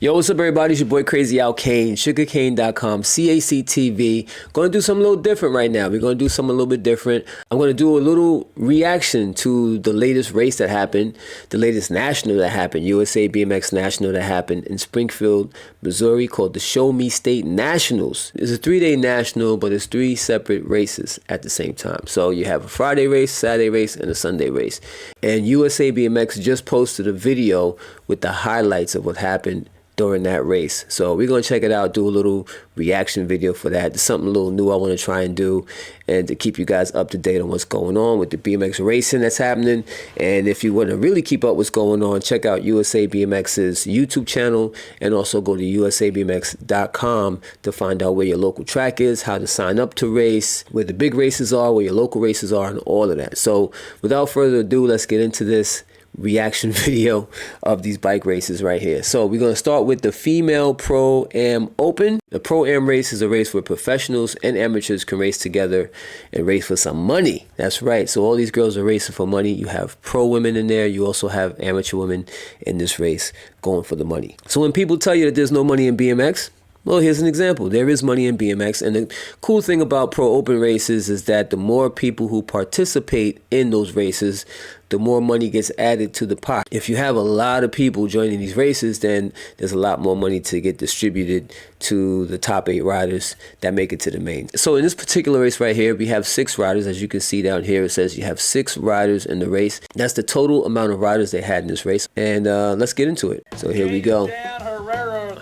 Yo, what's up everybody? It's your boy Crazy Al Kane, sugarcane.com, CACTV. Going to do something a little different right now. We're going to do something a little bit different. I'm going to do a little reaction to the latest race that happened, the latest national that happened, USA BMX national that happened in Springfield, Missouri, called the Show Me State Nationals. It's a 3-day national, but it's 3 separate races at the same time. So you have a Friday race, Saturday race, and a Sunday race. And USA BMX just posted a video with the highlights of what happened during that race. So we're going to check it out, do a little reaction video for that. It's something a little new I want to try and do, and to keep you guys up to date on what's going on with the BMX racing that's happening. And if you want to really keep up what's going on, check out USA BMX's YouTube channel, and also go to usabmx.com to find out where your local track is, how to sign up to race, where the big races are, where your local races are, and all of that. So without further ado, let's get into this reaction video of these bike races right here. So we're going to start with the female Pro-Am Open. The Pro-Am race is a race where professionals and amateurs can race together and race for some money. That's right. So all these girls are racing for money. You have pro women in there. You also have amateur women in this race going for the money. So when people tell you that there's no money in BMX, well, here's an example. There is money in BMX, and the cool thing about Pro Open races is that the more people who participate in those races, the more money gets added to the pot. If you have a lot of people joining these races, then there's a lot more money to get distributed to the top 8 riders that make it to the main. So in this particular race right here, we have 6 riders. As you can see down here, it says you have 6 riders in the race. That's the total amount of riders they had in this race. And let's get into it. So here we go.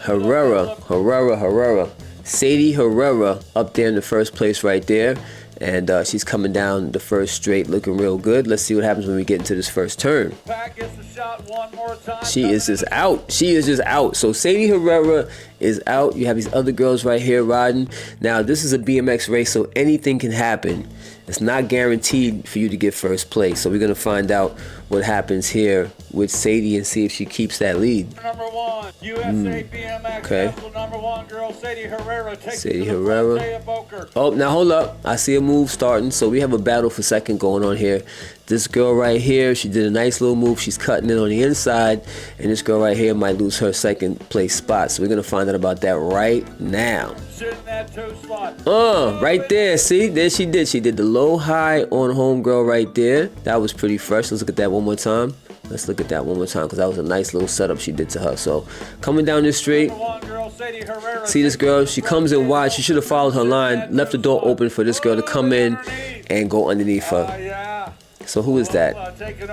Herrera. Sadie Herrera up there in the first place right there. And she's coming down the first straight looking real good. Let's see what happens when we get into this first turn. She is just out. So Sadie Herrera is out. You have these other girls right here riding. Now, this is a BMX race, so anything can happen. It's not guaranteed for you to get first place. So we're going to find out what happens here with Sadie and see if she keeps that lead. Number 1, USA BMX. Okay. Number 1 girl, Sadie Herrera. Sadie Herrera. Oh, now hold up. I see a move starting. So we have a battle for second going on here. This girl right here, she did a nice little move. She's cutting in on the inside. And this girl right here might lose her second place spot. So we're going to find out about that right now. Right there. See, there she did. She did the low high on homegirl right there. That was pretty fresh. Let's look at that one more time. Let's look at that one more time, because that was a nice little setup she did to her. So coming down this straight, see this girl, she comes in wide. She should have followed her line, left the door open for this girl to come in and go underneath her. So who is that?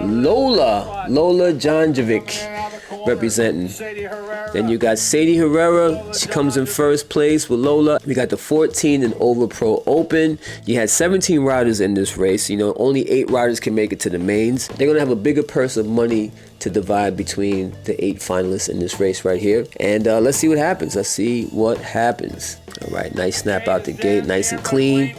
Lola Janjovic representing. Then you got Sadie Herrera. She comes in first place with Lola. We got the 14 and over Pro Open. You had 17 riders in this race. You know, only 8 riders can make it to the mains. They're going to have a bigger purse of money to divide between the 8 finalists in this race right here. And let's see what happens. All right, nice snap out the gate, nice and clean.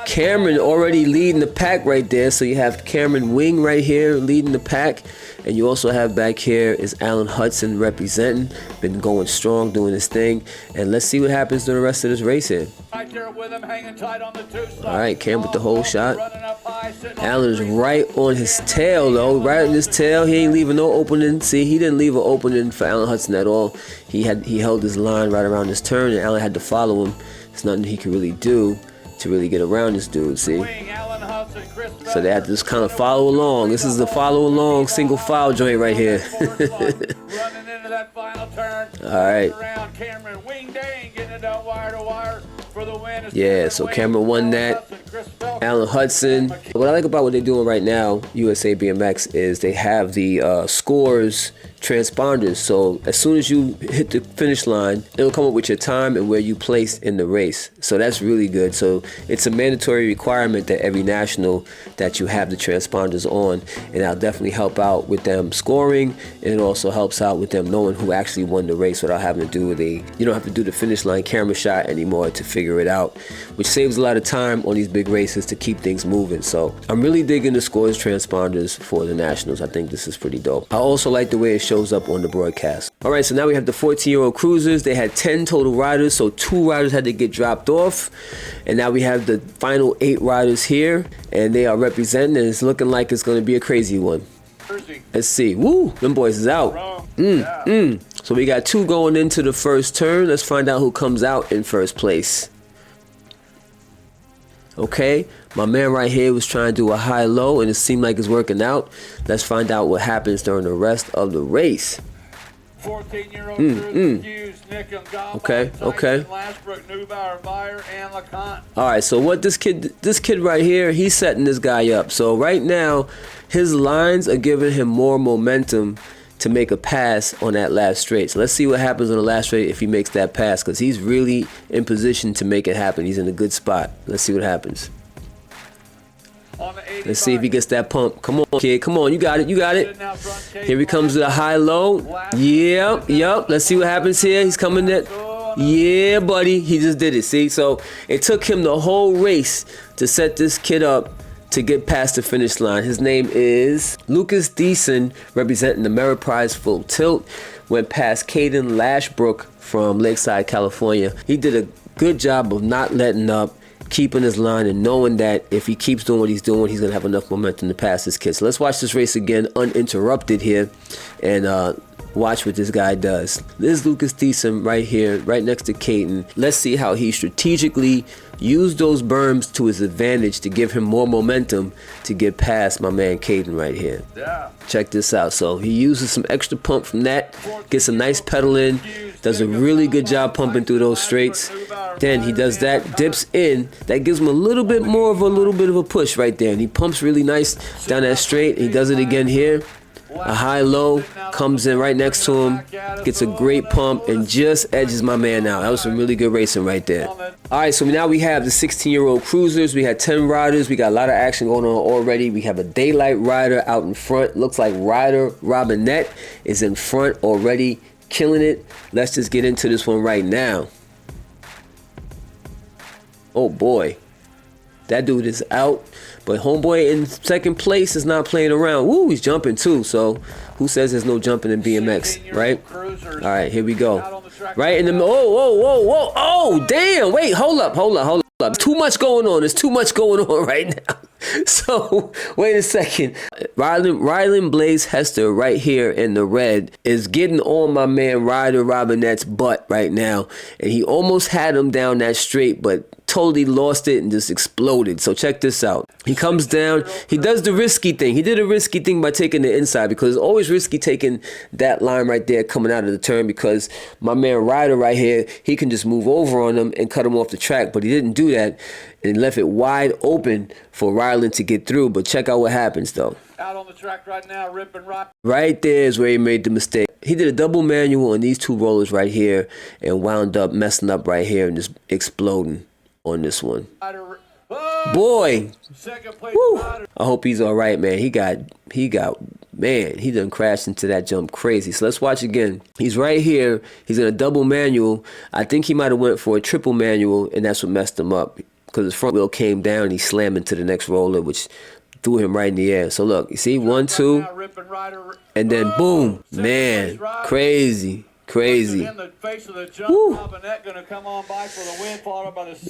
Cameron already leading the pack right there. So you have Cameron Wing right here leading the pack. And you also have back here is Alan Hudson representing. Been going strong, doing his thing. And let's see what happens to the rest of this race here. All right, Cam with the whole shot. Alan is right on his tail, though. Right on his tail. He ain't leaving no opening. See, he didn't leave an opening for Alan Hudson at all. He held his line right around his turn, and Alan had to follow him. There's nothing he could really do to really get around this dude, see? So they had to just kind of follow along. This is the follow along single file joint right here. All right. Yeah, so Cameron won that. Alan Hudson. What I like about what they're doing right now, USA BMX, is they have the scores transponders. So as soon as you hit the finish line, it'll come up with your time and where you placed in the race. So that's really good. So it's a mandatory requirement that every national that you have the transponders on, and that'll definitely help out with them scoring, and it also helps out with them knowing who actually won the race without having to do you don't have to do the finish line camera shot anymore to figure it out, which saves a lot of time on these big races to keep things moving. So I'm really digging the scores transponders for the nationals. I think this is pretty dope. I also like the way it shows up on the broadcast. All right, so now we have the 14-year-old cruisers. They had 10 total riders, so 2 riders had to get dropped off, and now we have the final 8 riders here, and they are representing, and it's looking like it's going to be a crazy one. Let's see. Woo, them boys is out. So we got 2 going into the first turn. Let's find out who comes out in first place. Okay, my man right here was trying to do a high-low, and it seemed like it's working out. Let's find out what happens during the rest of the race. 14-year-old Hughes, Nickham, Okay, okay. Lashbrook, Neubauer, Meyer, and LeConte. All right, so what this kid right here, he's setting this guy up. So right now, his lines are giving him more momentum to make a pass on that last straight. So let's see what happens on the last straight if he makes that pass, because he's really in position to make it happen. He's in a good spot. Let's see what happens. Let's see if he gets that pump. Come on, kid. Come on. You got it. You got it. Here he comes with a high-low. Yep. Let's see what happens here. He's coming in. Yeah, buddy. He just did it. See? So it took him the whole race to set this kid up to get past the finish line. His name is Lucas Deason, representing the Merit Prize Full Tilt. Went past Caden Lashbrook from Lakeside, California. He did a good job of not letting up, keeping his line, and knowing that if he keeps doing what he's doing, he's gonna have enough momentum to pass this kid. So let's watch this race again uninterrupted here, and watch what this guy does. This is Lucas Deason right here, right next to Caden. Let's see how he strategically used those berms to his advantage to give him more momentum to get past my man Caden right here. Yeah. Check this out. So he uses some extra pump from that, gets a nice pedal in, does a really good job pumping through those straights. Then he does that, dips in. That gives him a little bit of a push right there. And he pumps really nice down that straight. He does it again here. A high-low comes in right next to him, gets a great pump, and just edges my man out. That was some really good racing right there. All right, so now we have the 16-year-old cruisers. We had 10 riders. We got a lot of action going on already. We have a daylight rider out in front. Looks like Ryder Robinette is in front already, killing it. Let's just get into this one right now. Oh, boy. That dude is out. But homeboy in second place is not playing around. Woo, he's jumping too. So who says there's no jumping in BMX, right? All right, here we go. Right in the middle. Whoa. Oh, damn. Wait, hold up. Too much going on. There's too much going on right now. So, wait a second. Rylan Blaze Hester right here in the red is getting on my man Ryder Robinette's butt right now. And he almost had him down that straight, but totally lost it and just exploded. So check this out. He comes down. He does the risky thing. He did a risky thing by taking the inside, because it's always risky taking that line right there coming out of the turn, because my man Ryder right here, he can just move over on him and cut him off the track. But he didn't do that, and left it wide open for Ryland to get through. But check out what happens though. Out on the track right now, ripping right. Right there is where he made the mistake. He did a double manual on these two rollers right here and wound up messing up right here and just exploding on this one. Boy, woo. I hope he's all right, man. He done crashed into that jump crazy. So let's watch again. He's right here. He's in a double manual. I think he might have went for a triple manual, and that's what messed him up, because his front wheel came down and he slammed into the next roller, which threw him right in the air. So look, you see, 1, 2, and then boom, man, crazy. Woo.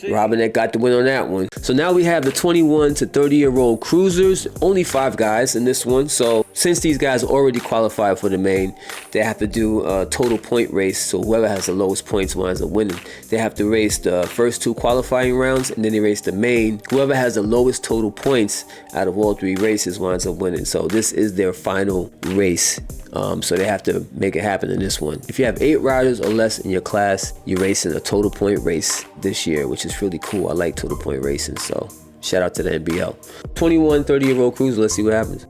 Robinette got the win on that one. So now we have the 21 to 30-year-old cruisers. Only 5 guys in this one. So since these guys already qualified for the main, they have to do a total point race. So whoever has the lowest points winds up winning. They have to race the first 2 qualifying rounds, and then they race the main. Whoever has the lowest total points out of all 3 races winds up winning. So this is their final race. So they have to make it happen in this one. If you have 8 riders or less in your class, you're racing a total point race this year, which is really cool. I like total point racing, so shout out to the NBL. 21, 30-year-old cruiser, let's see what happens.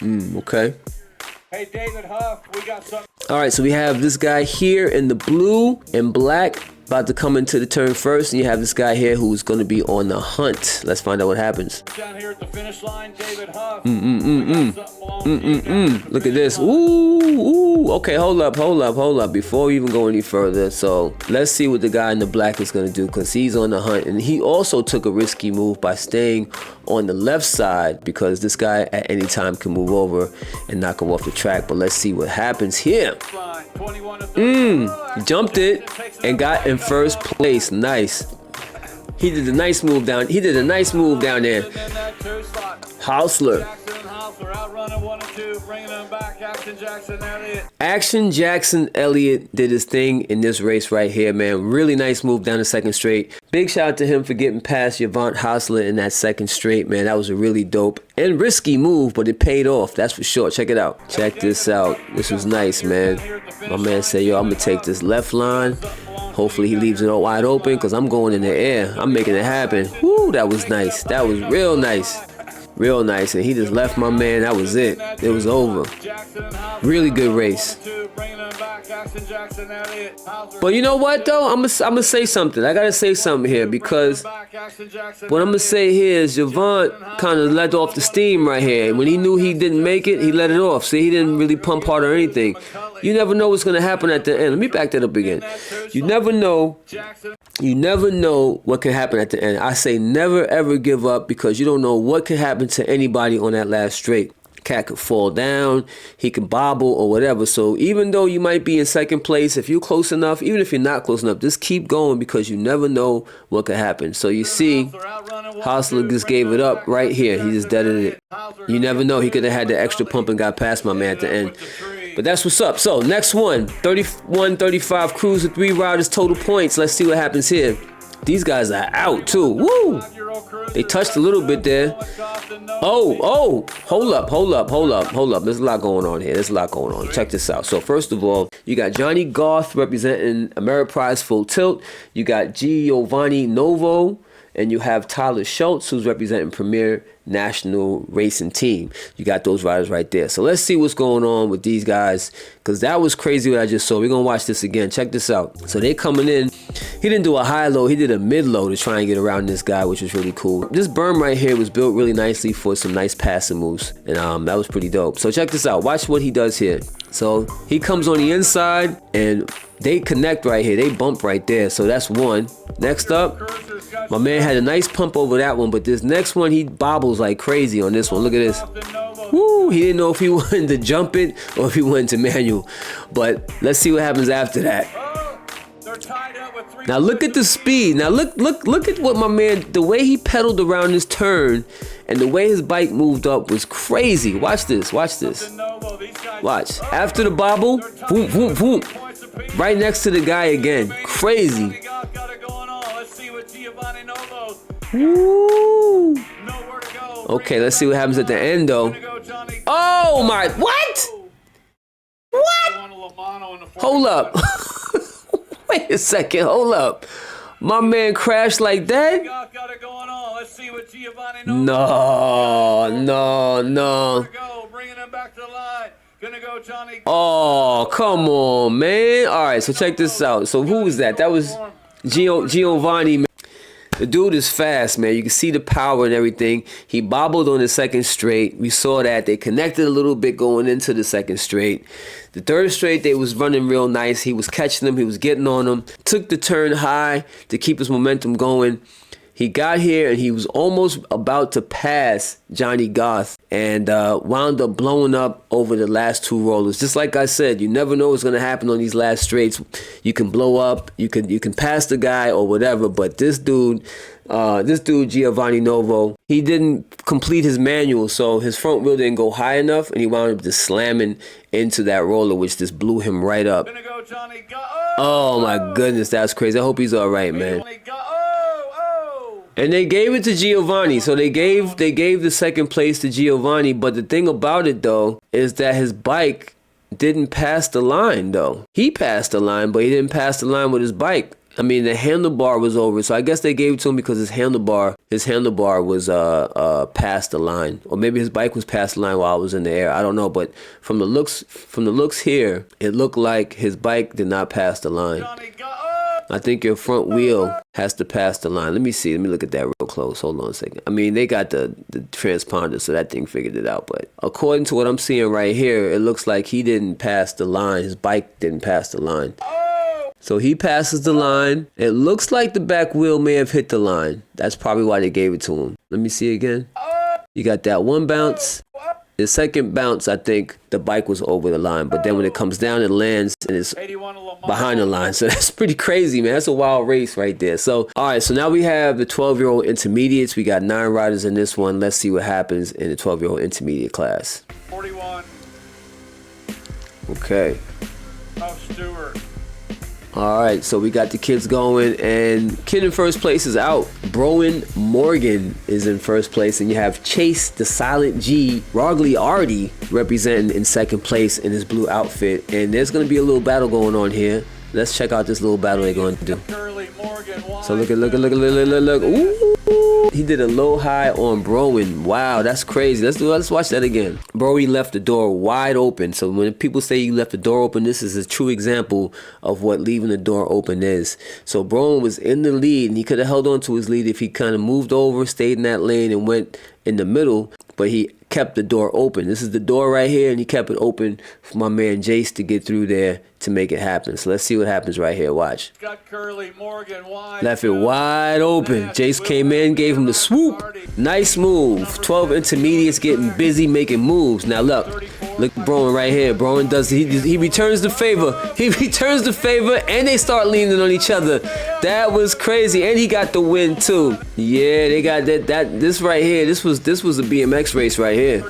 Okay. Hey, David Huff, we got something. All right, so we have this guy here in the blue and black about to come into the turn first, and you have this guy here who's going to be on the hunt. Let's find out what happens. Down here at the finish line, David Huff. Look at this. Ooh. Okay, hold up. Before we even go any further, so let's see what the guy in the black is going to do, because he's on the hunt, and he also took a risky move by staying on the left side, because this guy at any time can move over and knock him off the track. But let's see what happens here. Jumped it and got in first place. Nice. He did a nice move down. there. Hausler. Action Jackson Elliott did his thing in this race right here, man. Really nice move down the second straight. Big shout out to him for getting past Yvonne Hostler in that second straight, man. That was a really dope and risky move, but it paid off. That's for sure. Check it out. Check this out. This was nice, man. My man said, yo, I'm going to take this left line. Hopefully he leaves it all wide open because I'm going in the air. I'm making it happen. Woo, that was nice. That was real nice. Real nice. And he just left my man. That was it. It was over. Really good race. But you know what, though? I'm gonna say something. I got to say something here because what I'm going to say here is Yvonne kind of let off the steam right here. When he knew he didn't make it, he let it off. See, he didn't really pump hard or anything. You never know what's going to happen at the end. Let me back that up again. You never know. You never know what can happen at the end. I say never ever give up because you don't know what can happen to anybody on that last straight. Cat could fall down, he could bobble or whatever. So even though you might be in second place, if you're close enough, even if you're not close enough, just keep going because you never know what could happen. So you see, Hostler just gave it up right here. He just deaded it. You never know. He could have had the extra pump and got past my man at the end. But that's what's up. So next one, 31-35 cruise with 3 riders, total points. Let's see what happens here. These guys are out too. Woo! They touched a little bit there. Oh, hold up. There's a lot going on here. Check this out. So first of all, you got Johnny Garth representing Ameriprise Full Tilt. You got Giovanni Novo. And you have Tyler Schultz, who's representing Premier National Racing Team. You got those riders right there. So let's see what's going on with these guys, because that was crazy what I just saw. We're going to watch this again. Check this out. So they coming in. He didn't do a high low. He did a mid low to try and get around this guy, which was really cool. This berm right here was built really nicely for some nice passing moves. And that was pretty dope. So check this out. Watch what he does here. So he comes on the inside and they connect right here. They bump right there. So that's one. Next up, my man had a nice pump over that one, but this next one, he bobbles like crazy on this one. Look at this. Woo! He didn't know if he wanted to jump it or if he went to manual. But let's see what happens after that. Now look at the speed. Now look at what my man, the way he pedaled around this turn and the way his bike moved up was crazy. Watch this. Watch. After the bobble, boom, boom, boom. Right next to the guy again. Crazy. Woo. Okay, let's see what happens at the end though. Oh my, what? Hold up. Wait a second, hold up. My man crashed like that? No. Oh, come on, man. All right, so check this out. So who was that? That was Giovanni, man. The dude is fast, man. You can see the power and everything. He bobbled on the second straight. We saw that. They connected a little bit going into the second straight. The third straight, they was running real nice. He was catching them. He was getting on them. Took the turn high to keep his momentum going. He got here and he was almost about to pass Johnny Garth and wound up blowing up over the last 2 rollers. Just like I said, you never know what's going to happen on these last straights. You can blow up, you can pass the guy or whatever, but this dude Giovanni Novo, he didn't complete his manual, so his front wheel didn't go high enough and he wound up just slamming into that roller, which just blew him right up. Oh my goodness, that's crazy. I hope he's all right, man. And they gave it to Giovanni, so they gave the second place to Giovanni. But the thing about it though is that his bike didn't pass the line though. He passed the line, but he didn't pass the line with his bike. I mean, the handlebar was over, so I guess they gave it to him because his handlebar was past the line, or maybe his bike was past the line while I was in the air. I don't know, but from the looks here, it looked like his bike did not pass the line. I think your front wheel has to pass the line. Let me see. Let me look at that real close. Hold on a second. I mean, they got the transponder, so that thing figured it out. But according to what I'm seeing right here, it looks like he didn't pass the line. His bike didn't pass the line. So he passes the line. It looks like the back wheel may have hit the line. That's probably why they gave it to him. Let me see again. You got that one bounce. The second bounce, I think the bike was over the line, but then when it comes down, it lands and it's behind the line. So that's pretty crazy, man. That's a wild race right there. So, all right, so now we have the 12-year-old intermediates. We got 9 riders in this one. Let's see what happens in the 12-year-old intermediate class. 41. Okay. Oh, Stewart. All right, so we got the kids going, and kid in first place is out. Broen Morgan is in first place, and you have Chase, the Silent G, Rogliardi representing in second place in his blue outfit. And there's going to be a little battle going on here. Let's check out this little battle they're going to do. So look. Ooh, he did a low high on Broen. Wow, that's crazy. Let's watch that again. Broe left the door wide open. So when people say you left the door open, this is a true example of what leaving the door open is. So Broen was in the lead, and he could have held on to his lead if he kind of moved over, stayed in that lane, and went in the middle. But he kept the door open. This is the door right here, and he kept it open for my man Jace to get through there to make it happen. So let's see what happens right here. Watch. Got Curly Morgan wide. Left it wide open. Jace came in, gave him the swoop. Nice move. 12 intermediates getting busy making moves. Now look at Broen right here. Broen does he returns the favor. He returns the favor, and they start leaning on each other. That was crazy, and he got the win too. Yeah, they got this right here. This was a BMX race right here.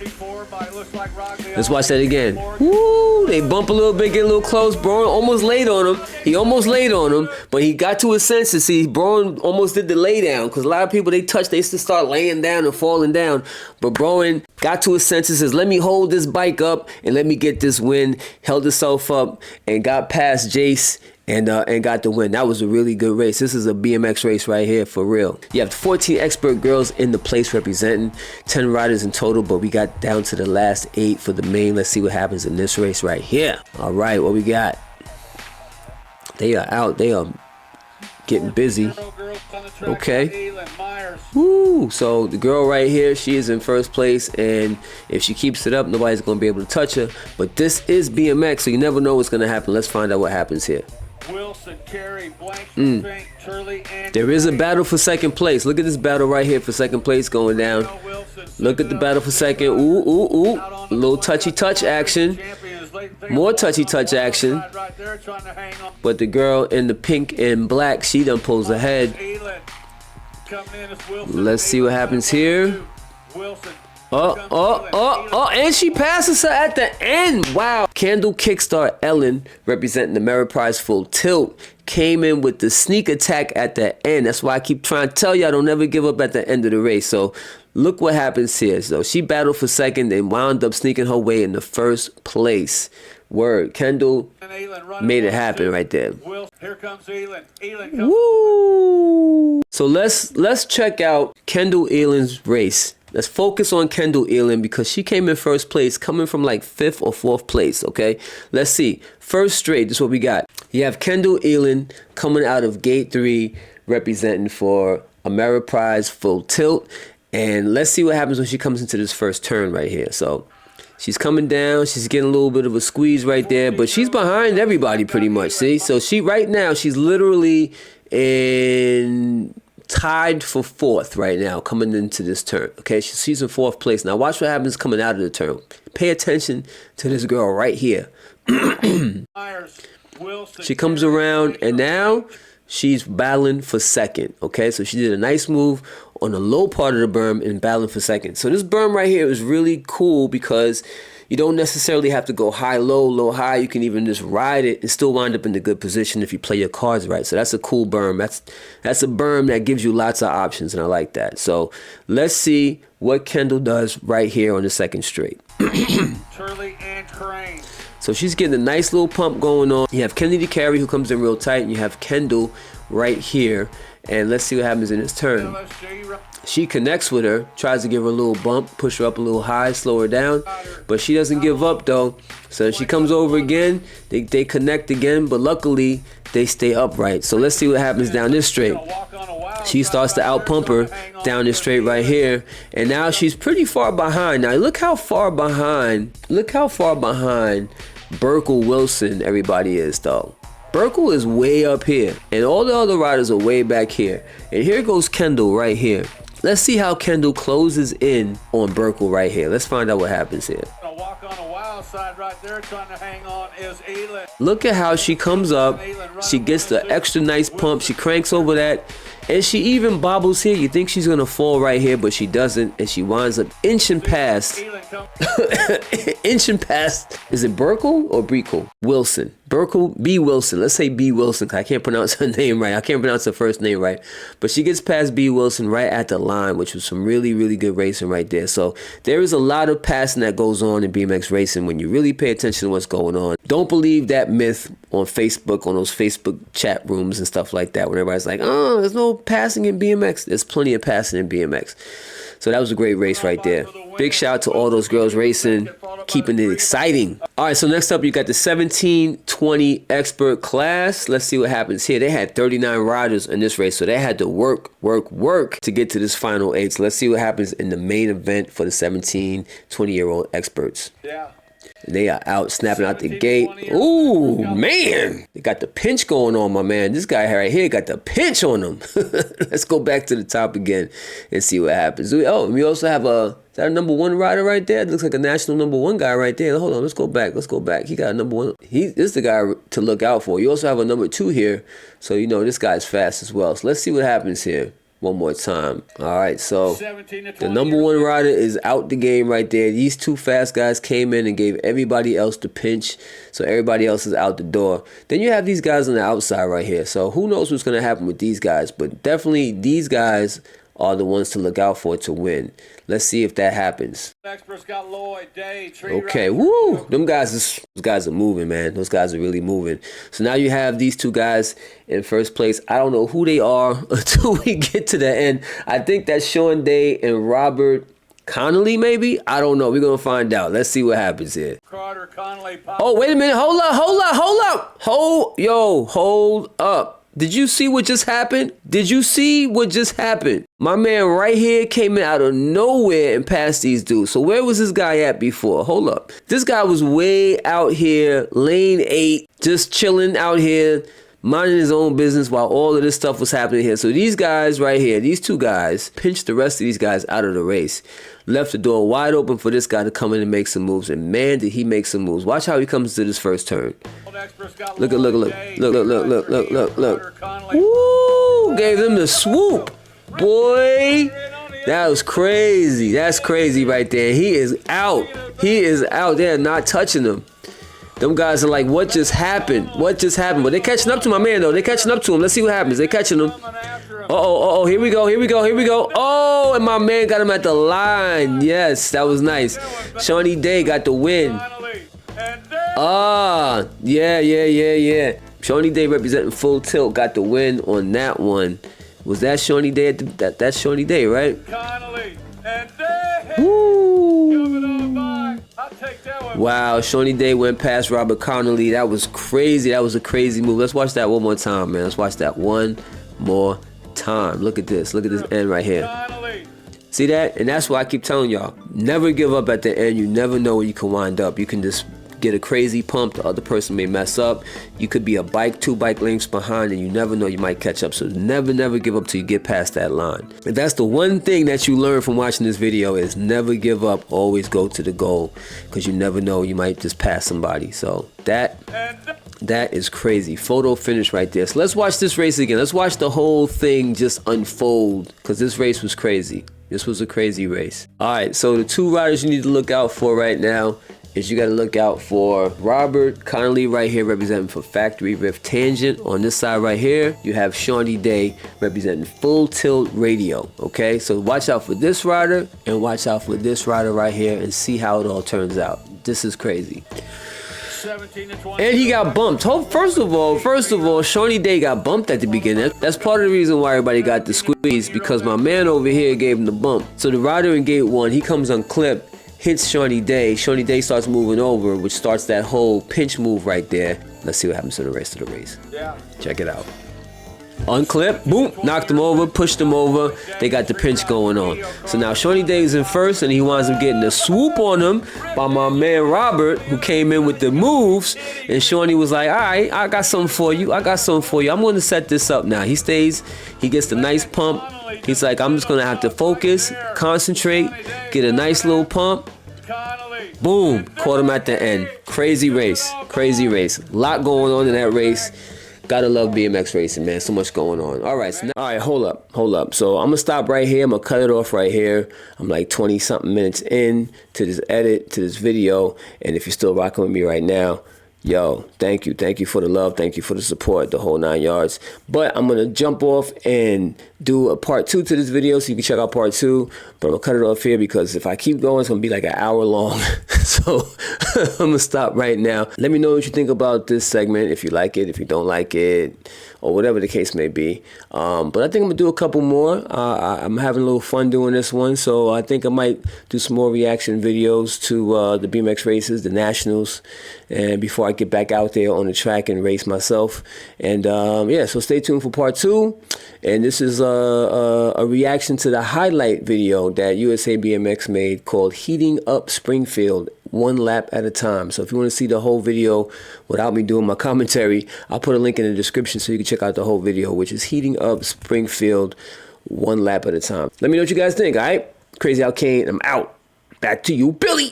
Let's watch that again. Woo! They bump a little bit, get a little close. Broen almost laid on him. He almost laid on him, but he got to his senses. See, Broen almost did the lay down, because a lot of people they used to start laying down and falling down. But Broen got to his senses, says, let me hold this bike up and let me get this win. Held himself up and got past Jace. And got the win. That was a really good race. This is a BMX race right here for real. You have 14 expert girls in the place representing, 10 riders in total, but we got down to the last 8 for the main. Let's see what happens in this race right here. All right, what we got? They are out. They are getting busy. Okay. Woo! So the girl right here, she is in first place, and if she keeps it up, nobody's going to be able to touch her. But this is BMX, so you never know what's going to happen. Let's find out what happens here. Wilson, Carey, Blank, Turley, and there is a battle for second place. Look at this battle right here for second place going down. Look at the battle for second. Ooh. A little touchy touch action. More touchy touch action. But the girl in the pink and black, she done pulls ahead. Let's see what happens here. And she passes her at the end. Wow. Candle Kickstart Ellen, representing the Ameriprise Full Tilt, came in with the sneak attack at the end. That's why I keep trying to tell y'all, don't never give up at the end of the race. So look what happens here. So she battled for second and wound up sneaking her way in the first place. Word. Kendall made it happen right there. Here comes Elin. Woo! So let's check out Kendall Elan's race. Let's focus on Kendall Elin because she came in first place, coming from like 5th or 4th place, okay? Let's see. First straight, this is what we got. You have Kendall Elin coming out of gate 3, representing for Ameriprise Full Tilt. And let's see what happens when she comes into this first turn right here. So she's coming down. She's getting a little bit of a squeeze right there, but she's behind everybody pretty much, see? So right now, she's literally tied for 4th right now coming into this turn. Okay, she's in 4th place. Now watch what happens coming out of the turn. Pay attention to this girl right here. She comes around and now she's battling for second. Okay, so she did a nice move on the low part of the berm and battling for second. So this berm right here is really cool because you don't necessarily have to go high, low, low, high. You can even just ride it and still wind up in a good position if you play your cards right. So that's a cool berm. That's a berm that gives you lots of options, and I like that. So let's see what Kendall does right here on the second straight. Turley and Crane. So she's getting a nice little pump going on. You have Kennedy Carey who comes in real tight, and you have Kendall right here. And let's see what happens in this turn. She connects with her, tries to give her a little bump, push her up a little high, slow her down. But she doesn't give up though. So she comes over again, they connect again, but luckily they stay upright. So let's see what happens down this straight. She starts to out-pump her down this straight right here. And now she's pretty far behind. Now look how far behind Burkle Wilson everybody is though. Burkle is way up here, and all the other riders are way back here. And here goes Kendall right here. Let's see how Kendall closes in on Burkle right here. Let's find out what happens here. Walk on a wild side right there, trying to hang on is Elin. Look at how she comes up. She gets the extra nice pump. She cranks over that, And she even bobbles here. You think she's gonna fall right here, but she doesn't, and she winds up inching past. Inching past. Is it Burkle or Breakle? Wilson. Burkle B. Wilson. Let's say B. Wilson, 'cause I can't pronounce her name right. I can't pronounce her first name right. But she gets past B. Wilson right at the line, which was some really, really good racing right there. So there is a lot of passing that goes on in BMX racing when you really pay attention to what's going on. Don't believe that myth on Facebook, on those Facebook chat rooms and stuff like that, when everybody's like, oh, there's no passing in BMX. There's plenty of passing in BMX. So that was a great race right there. Big shout out to all those girls racing, keeping it exciting. All right, so next up, you got the 17-20 expert class. Let's see what happens here. They had 39 riders in this race, so they had to work to get to this final 8. So let's see what happens in the main event for the 17, 20-year-old experts. Yeah. They are out snapping out the gate. Ooh, man. They got the pinch going on, my man. This guy right here got the pinch on him. Let's go back to the top again and see what happens. Oh, we also have is that a #1 rider right there? It looks like a national #1 guy right there. Hold on, let's go back. He got a #1. This is the guy to look out for. You also have a #2 here. So, you know, this guy's fast as well. So let's see what happens here. One more time. All right, so the #1 rider is out the game right there. These two fast guys came in and gave everybody else the pinch, so everybody else is out the door. Then you have these guys on the outside right here. So who knows what's going to happen with these guys, but definitely these guys are the ones to look out for to win. Let's see if that happens. Experts got Lloyd, Day, Tree Okay, Rider. woo! Those guys are moving, man. Those guys are really moving. So now you have these two guys in first place. I don't know who they are until we get to the end. I think that's Sean Day and Robert Connolly, maybe? I don't know. We're going to find out. Let's see what happens here. Carter, Connolly, Pop. Oh, wait a minute. Hold up. Did you see what just happened? My man right here came in out of nowhere and passed these dudes. So where was this guy at before? Hold up. This guy was way out here, lane 8, just chilling out here, minding his own business while all of this stuff was happening here. So these guys right here, these two guys, pinched the rest of these guys out of the race. Left the door wide open for this guy to come in and make some moves. And man, did he make some moves. Watch how he comes to this first turn. Look. Woo! Gave them the swoop. Boy, that was crazy. That's crazy right there. He is out. They're not touching him. Them guys are like, what just happened? But they're catching up to my man, though. They're catching up to him. Let's see what happens. They're catching him. Uh-oh. Here we go. Oh, and my man got him at the line. Yes, that was nice. Shawnee Day got the win. Yeah. Shawnee Day representing Full Tilt got the win on that one. Was that Shawnee Day? That's Shawnee Day, right? Woo! Wow, Shawnee Day went past Robert Connolly. That was crazy. That was a crazy move. Let's watch that one more time, man. Let's watch that one more time. Look at this. Look at this end right here. See that? And that's why I keep telling y'all, never give up at the end. You never know where you can wind up. You can just get a crazy pump. The other person may mess up. You could be two bike lengths behind, and you never know, you might catch up. So never give up till you get past that line. And that's the one thing that you learn from watching this video, is never give up. Always go to the goal, because you never know, you might just pass somebody. So that is crazy. Photo finish right there. So let's watch this race again. Let's watch the whole thing just unfold, because this race was crazy. This was a crazy race. All right, so the two riders you need to look out for right now is you got to look out for Robert Connolly right here, representing for Factory Rift Tangent. On this side right here, you have Shawnee Day representing Full Tilt Radio. Okay, so watch out for this rider and watch out for this rider right here, and see how it all turns out. This is crazy. And he got bumped. First of all, Shawnee Day got bumped at the beginning. That's part of the reason why everybody got the squeeze, because my man over here gave him the bump. So the rider in gate 1, he comes unclipped, hits Shawnee Day. Shawnee Day starts moving over, which starts that whole pinch move right there. Let's see what happens to the rest of the race. Check it out. Unclip, boom, knocked him over, pushed him over. They got the pinch going on. So now Shawnee Day is in first, and he winds up getting a swoop on him by my man Robert, who came in with the moves. And Shawnee was like, all right, I got something for you. I'm going to set this up now. He stays, he gets the nice pump. He's like, I'm just going to have to focus, concentrate, get a nice little pump. Boom, caught him at the end. Crazy race. A lot going on in that race. Gotta love BMX racing, man. So much going on. All right, so now, all right, hold up. So I'm gonna stop right here. I'm gonna cut it off right here. I'm like 20 something minutes in to this edit, to this video. And if you're still rocking with me right now, yo, thank you for the love, thank you for the support, the whole 9 yards. But I'm gonna jump off and do a part 2 to this video, so you can check out part 2. But I'm gonna cut it off here because if I keep going, it's gonna be like an hour long. So I'm gonna stop right now. Let me know what you think about this segment, if you like it, if you don't like it, or whatever the case may be. But I think I'm gonna do a couple more. I'm having a little fun doing this one, so I think I might do some more reaction videos to the BMX races, the nationals, and before I get back out there on the track and race myself. And yeah, so stay tuned for part 2. And this is a reaction to the highlight video that USA BMX made called Heating Up Springfield, 1 lap at a time. So if you want to see the whole video without me doing my commentary, I'll put a link in the description so you can check out the whole video, which is Heating Up Springfield, 1 lap at a time. Let me know what you guys think, all right? Crazy Al Kane, I'm out. Back to you, Billy.